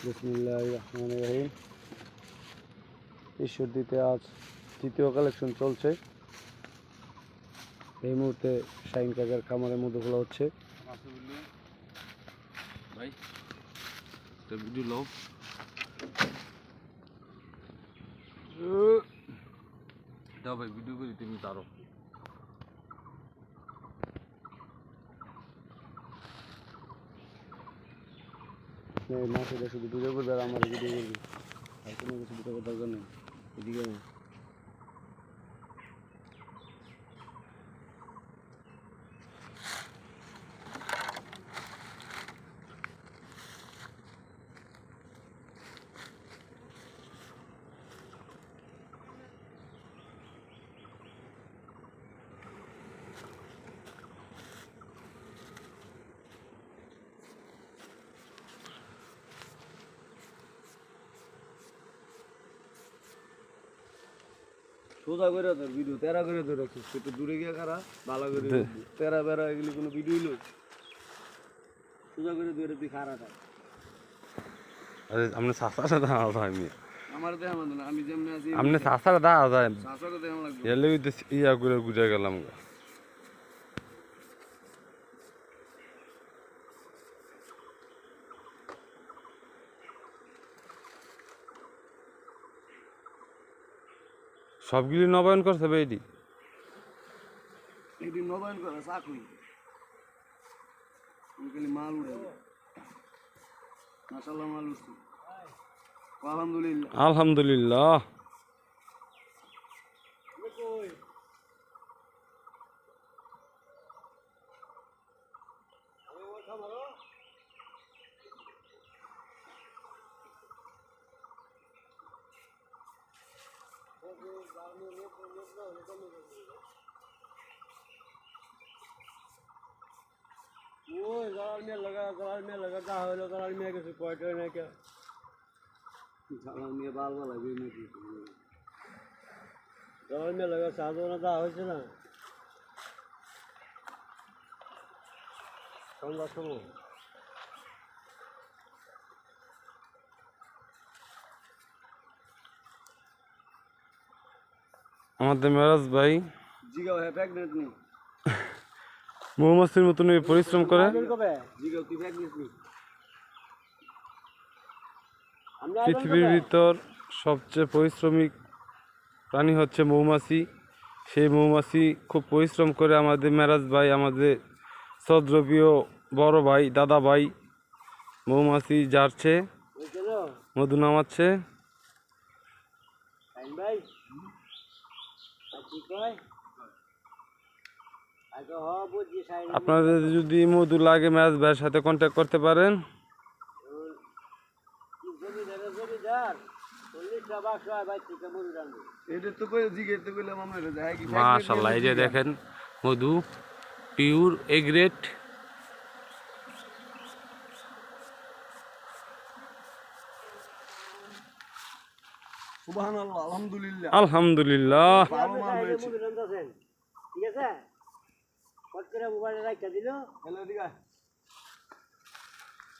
বিসমিল্লাহির রহমানির রহিম। ঈশ্বরদীতে আজ তৃতীয় কালেকশন চলছে। এই মুহূর্তে শাহিন কাকার খামারে মধুগুলো হচ্ছে। ভাই ভিডিও লো দাও ভাই, ভিডিও করি তুমি তারও। মাছটা শুধু ভিডিও করবে আর আমার ভিডিও করবি, আর কোনো কিছু ভিডিও করার দরকার নেই। এদিকে সোজা করে তোর ভিডিও তেরা করে ধরে রাখিস, একটু দূরে গিয়ে খারা ভালো করে তেরা বেড়া এগুলি কোনো ভিডিও লো সোজা করে ধরে তুই খারাটা। আরে আপনি সাসাটা দাও ভাই, আমার দেহ আমাদের আমি যেমন আছি আপনি সাসাটা দাও ভাই, সাসাটা দেহ লাগবে এলে ইয়া করে গুজে গেলাম। সবগুলি নবায়ন করছে ভাই, এটি নবায়ন করা চাকরি খালি মাল উঠে মাশাআল্লাহ, মাল উঠছে আলহামদুলিল্লাহ আলহামদুলিল্লাহ। ओए गलाल में लगा का होलो गलाल में के क्वार्टर ने क्या गलाल में बाल वाला भी नहीं गलाल में लगा साधो ना था होছে না কোনটা শুনো আমাদের মেরাজ ভাই জিগা है প্রেগন্যান্ট নি মৌমাছির মতন পরিশ্রম করে। জিগা তুই প্রেগন্যান্ট নি পৃথিবীর ভিতর সবচেয়ে পরিশ্রমিক প্রাণী হচ্ছে মৌমাছি। সেই মৌমাছি খুব পরিশ্রম করে আমাদের মেরাজ ভাই, আমাদের শ্রদ্ধেয় বড় ভাই, দাদা ভাই মৌমাছি ঝাড়ছে, মধু নামাচ্ছে। আপনাদের যদি মধু লাগে মেরাজ ভাইয়ের সাথে কন্ট্যাক্ট করতে পারেন। মাশাআল্লাহ, এই যে দেখেন মধু পিওর এ গ্রেড। সুবহানাল্লাহ, আলহামদুলিল্লাহ আলহামদুলিল্লাহ। ভালো মাল হয়েছে। ঠিক আছে, কত করে মোবাইলে রাখা দিল। হ্যালো দিগা।